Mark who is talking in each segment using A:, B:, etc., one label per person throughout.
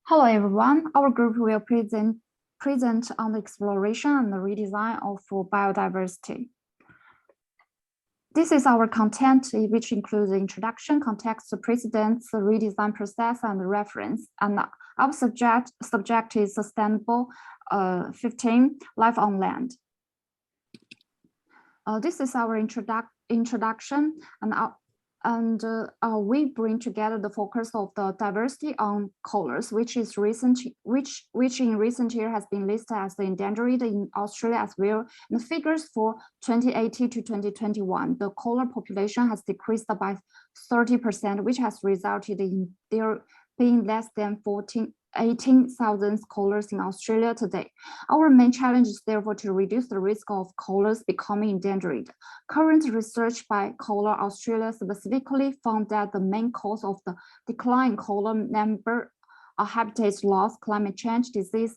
A: Hello everyone, our group will present on the exploration and the redesign of biodiversity. This is our content, which includes the introduction, context, precedents, the redesign process, and the reference. And our subject is sustainable 15, life on land. This is our introduction, and we bring together the focus of the diversity on colors, which in recent year has been listed as the endangered in Australia as well. And the figures for 2018 to 2021, the koala population has decreased by 30%, which has resulted in there being less than 18,000 koalas in Australia today. Our main challenge is therefore to reduce the risk of koalas becoming endangered. Current research by Koala Australia specifically found that the main cause of the decline in koala number are habitat loss, climate change, disease,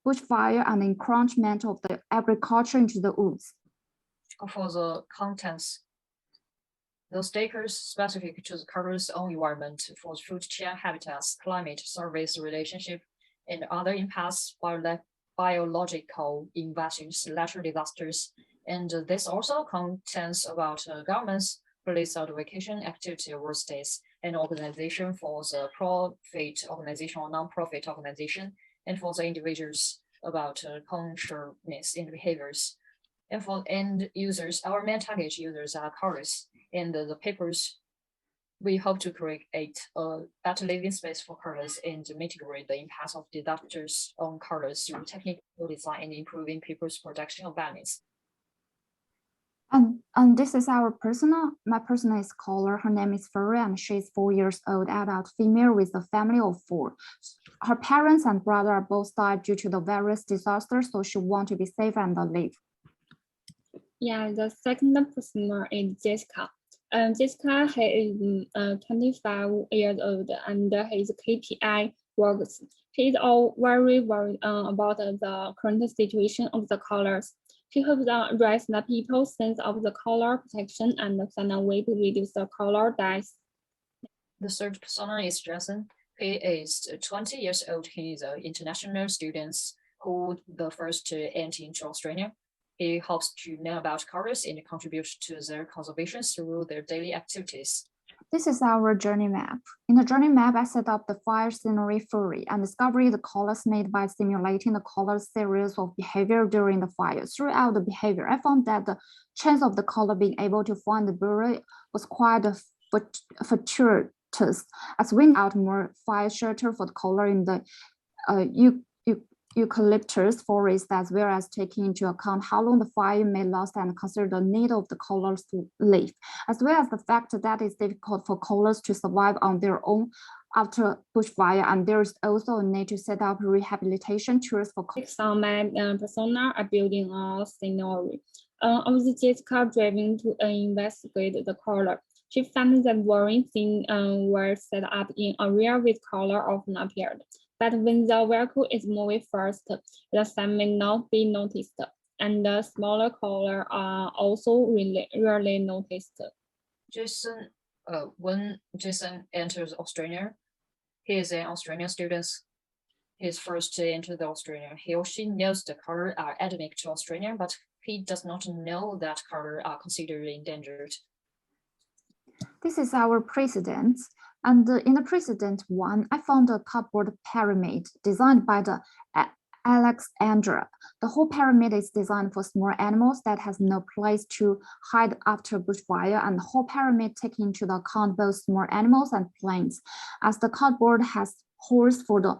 A: bushfire, and encroachment of the agriculture into the woods.
B: For the contents, the stickers specific to the color's own environment for food chain habitats, climate, service relationship, and other impacts, biological invasions, natural disasters. And this also contains about governments, police advocacy activity over states, and organization for the profit organization or non-profit organization, and for the individuals about consciousness and behaviors. And for end users, our main target users are colors. And the papers, we hope to create a better living space for colors and mitigate the impacts of disasters on colors through technical design and improving people's protection of balance.
A: And this is my personal is caller. Her name is Faria, and she is 4 years old, adult female with a family of 4. Her parents and brother are both died due to the various disasters, so she wants to be safe and live.
C: Yeah, the second person is Jessica. Jessica is 25 years old and his KPI works. She is all very worried about the current situation of the colors. She hopes to raise the people's sense of the color protection and find a way to reduce the color deaths.
B: The third person is Jason. He is 20 years old. He is an international student who the first to enter into Australia. He hopes to know about colors and contribute to their conservation through their daily activities.
A: This is our journey map. In the journey map, I set up the fire scenery theory and discovered the colors made by simulating the color series of behavior during the fire. Throughout the behavior, I found that the chance of the color being able to find the burrow was quite fortuitous, as we out more fire shelter for the color in the eucalyptus forest, as well as taking into account how long the fire may last and consider the need of the koalas to live, as well as the fact that it's difficult for koalas to survive on their own after bushfire, and there is also a need to set up rehabilitation tours for koalas.
C: So my persona are building a scenery of the Jessica driving to investigate the color. She found that worrying things were set up in a area with color often appeared. But when the vehicle is moving fast, the sun may not be noticed, and the smaller color are also rarely noticed.
B: Jason, when Jason enters Australia, he is an Australian student. He is first to enter the Australia. He or she knows the colors are endemic to Australia, but he does not know that colors are considered endangered.
A: This is our precedent. And in the precedent one, I found a cardboard pyramid designed by the Alexandra. The whole pyramid is designed for small animals that has no place to hide after bushfire, and the whole pyramid taking into account both small animals and planes, as the cardboard has holes for the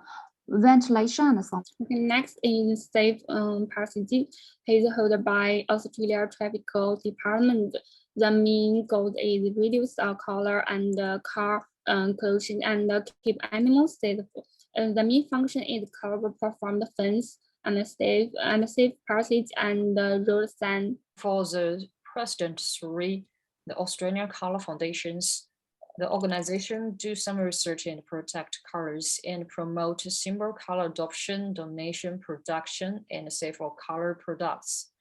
A: ventilation and so on.
C: Okay, next is safe passage. Is held by Australia Traffic Department. The main goal is reduce color and car pollution and keep animals safe. The main function is cover perform the fence and safe passage and road sign.
B: For the President 3, the Australian Colour Foundations, the organization do some research and protect colors and promote symbol color adoption, donation, production, and safer color products,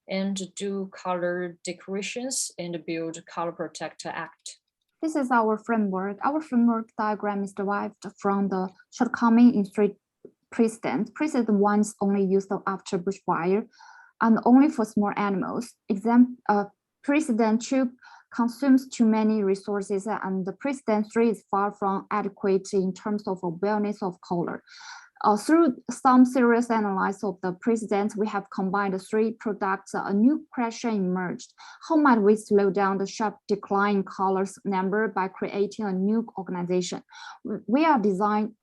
B: and do color decorations and build Color Protector Act.
A: This is our framework. Our framework diagram is derived from the shortcoming in three precedents. Precedent 1 is only used after bushfire and only for small animals. Precedent 2 consumes too many resources, and the precedent 3 is far from adequate in terms of awareness of color. Through some serious analysis of the precedents, we have combined the three products. A new question emerged. How might we slow down the sharp decline in colors number by creating a new organization? We are designing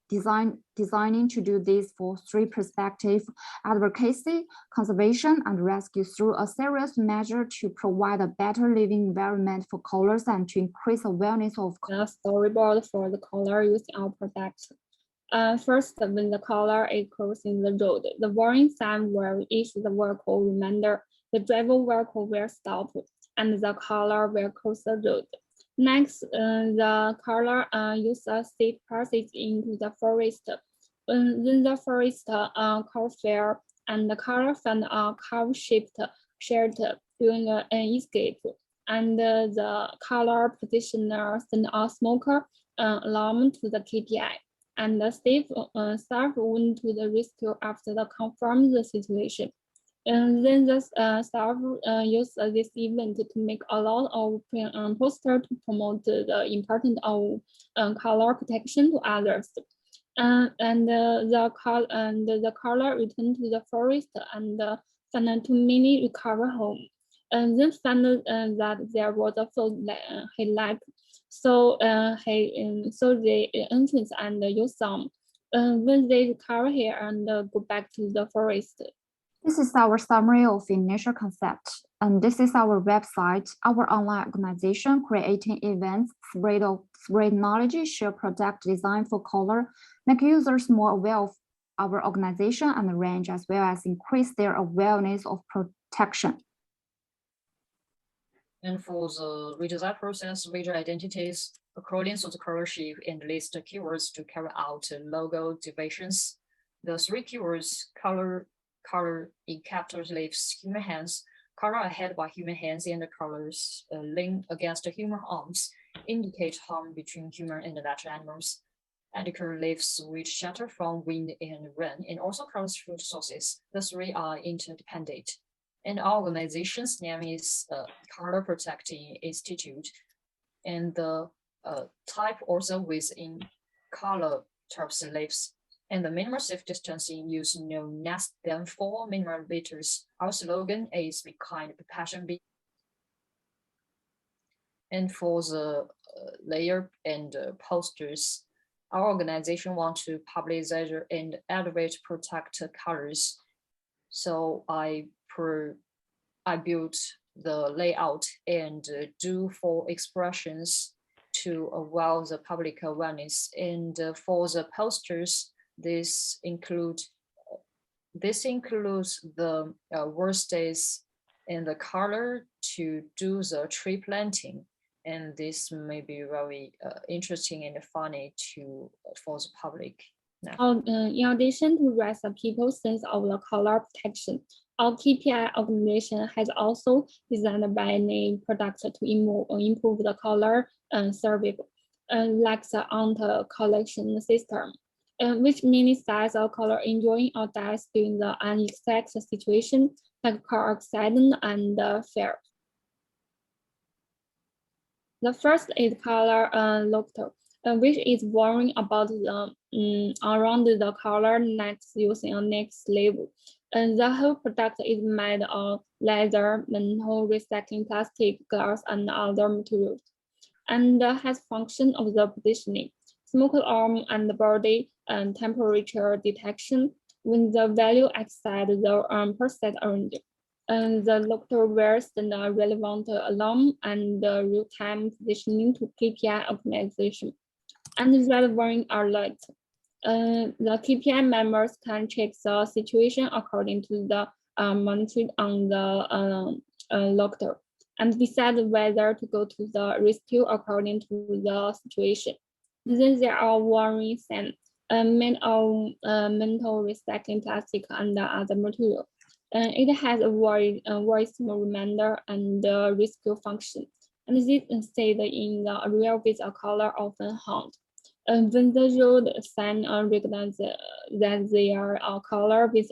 A: to do this for three perspectives: advocacy, conservation, and rescue through a serious measure to provide a better living environment for colors and to increase awareness of
C: a storyboard for the color used in our product. First, when the color is crossing the road, the warning sign will issue the vehicle reminder. The driver vehicle will stop and the color will cross the road. Next, the color use a safe passage into the forest. Then the forest car fair and the color find a curve-shaped shelter during an escape. And the color petitioner send a smoker alarm to the KPI. And the staff went to the rescue after the confirmed the situation. And then the staff used this event to make a lot of posters to promote the importance of color protection to others. The color returned to the forest and found too many recover home. And then found that there was a food he liked. So they entrance and use some. When they recover here and go back to the forest.
A: This is our summary of initial concept, and this is our website, our online organization, creating events, spread knowledge, share product design for color, make users more aware of our organization and range, as well as increase their awareness of protection.
B: And for the redesign process, reader identities according to the color shape and list keywords to carry out logo divisions. The three keywords, color in capital leaves, human hands, color ahead by human hands, and the colors lean against human arms, indicate harm between human and natural animals. Edicle leaves which shelter from wind and rain, and also colors food sources. The three are interdependent. And our organization's name is Color Protecting Institute, and the type also within color types leaves. And the minimal safe distance in use no less than 4 millimeters. Our slogan is "Be kind, be passionate, be." And for the layer and posters, our organization wants to publicize and elevate protect colors. So I built the layout and do 4 expressions to allow the public awareness. And for the posters, this includes the worst days and the color to do the tree planting. And this may be very interesting and funny for the public.
C: In addition to raise the people's sense of the color protection, our KPI organization has also designed by name products to improve the color survey, like the auto-collection system, which minimizes the color injury or death during the unexpected situation, like car accident and fire. The first is color loctor, which is worrying about the around the color next using a next label. And the whole product is made of leather, metal, recycling plastic, glass, and other materials, and has function of the positioning, smoke alarm, and body and temperature detection when the value exceeds the preset range. And the loctor will send a relevant alarm and real-time positioning to KPI organization. And red warning alert. The KPI members can check the situation according to the monitoring on the loctor and decide whether to go to the rescue according to the situation. Then there are warning signs made of metal, recycling plastic, and other material. It has a voice reminder and rescue function. and this instead in the area with a color often haunt. When the road sign recognizes that they are a color with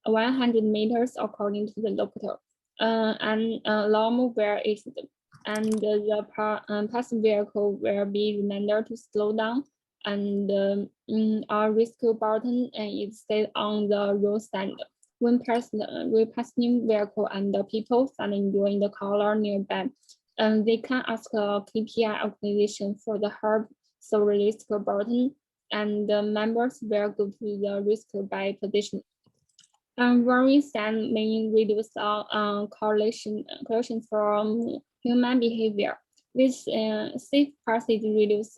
C: 100 meters according to the locator, and alarm will exit, and the passing vehicle will be reminded to slow down, and a rescue button is set on the roadside. When passing vehicle and the people start enjoying the color nearby, they can ask a KPI organization for the help, so the rescue button, and the members will go to the rescue by position. Warning sign may reduce correlation from human behavior, with safe passage reduce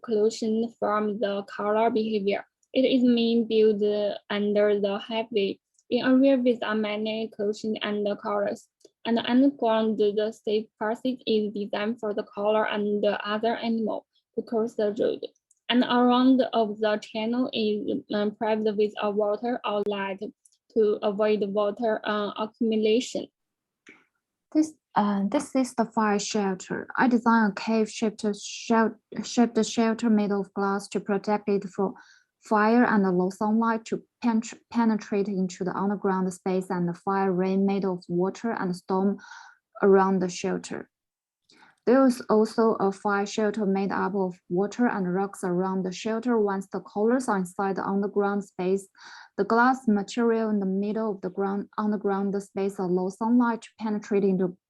C: collision from the color behavior. It is main built under the highway in area with many collision and the colors. And underground, the safe passage is designed for the color and the other animal to cross the road. And around of the channel is paved with a water outlet to avoid water accumulation.
A: This is the fire shelter. I designed a cave-shaped shelter made of glass to protect it from fire and the low sunlight to penetrate into the underground space, and the fire rain made of water and storm around the shelter. There is also a fire shelter made up of water and rocks around the shelter. Once the colors are inside the underground space, the glass material in the middle of the underground space allows sunlight to penetrate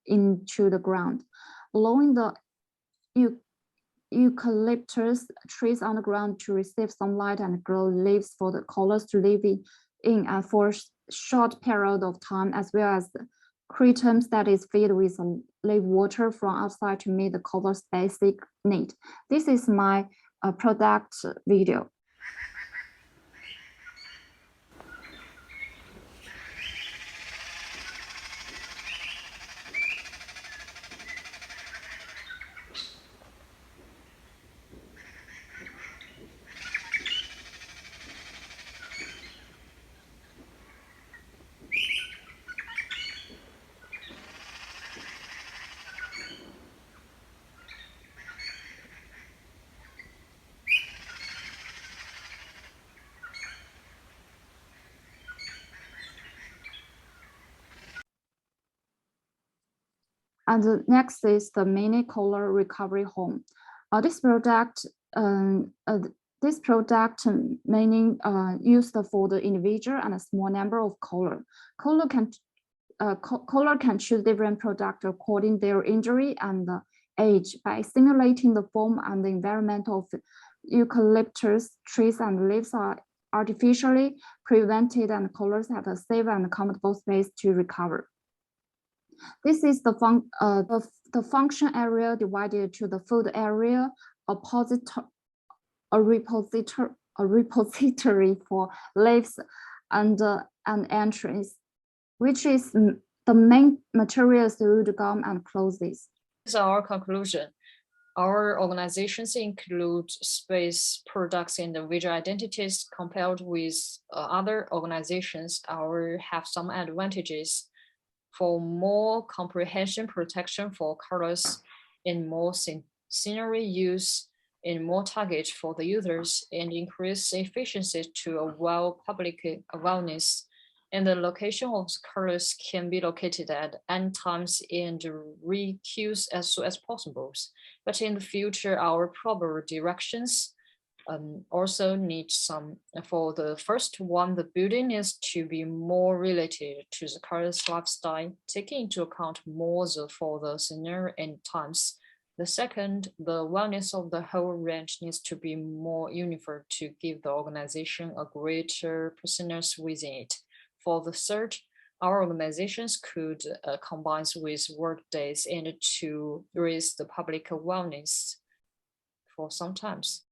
A: into the ground, allowing the eucalyptus trees underground to receive sunlight and grow leaves for the colors to live in and for a short period of time, as well as cretums that is filled with live water from outside to meet the color's basic need. This is my product video. And the next is the mini color recovery home. This product mainly used for the individual and a small number of color. Color can choose different products according to their injury and age by simulating the form and the environment of eucalyptus trees and leaves are artificially prevented, and colors have a safe and comfortable space to recover. This is the function area divided to the food area, a repository for leaves, and an entrance, which is the main materials, wood, gum, and clothes.
B: This is our conclusion. Our organizations include space products and visual identities. Compared with other organizations, our have some advantages. For more comprehensive protection for colors, in more scenery use, in more target for the users, and increase efficiency to a public awareness. And the location of colors can be located at any times and reuse as soon as possible. But in the future, our proper directions also need some. For the first one, the building is to be more related to the color's lifestyle, taking into account more for the scenario and times. The second, the wellness of the whole range needs to be more uniform to give the organization a greater personality within it. For the third, our organizations could combine with work days and to raise the public awareness for some times.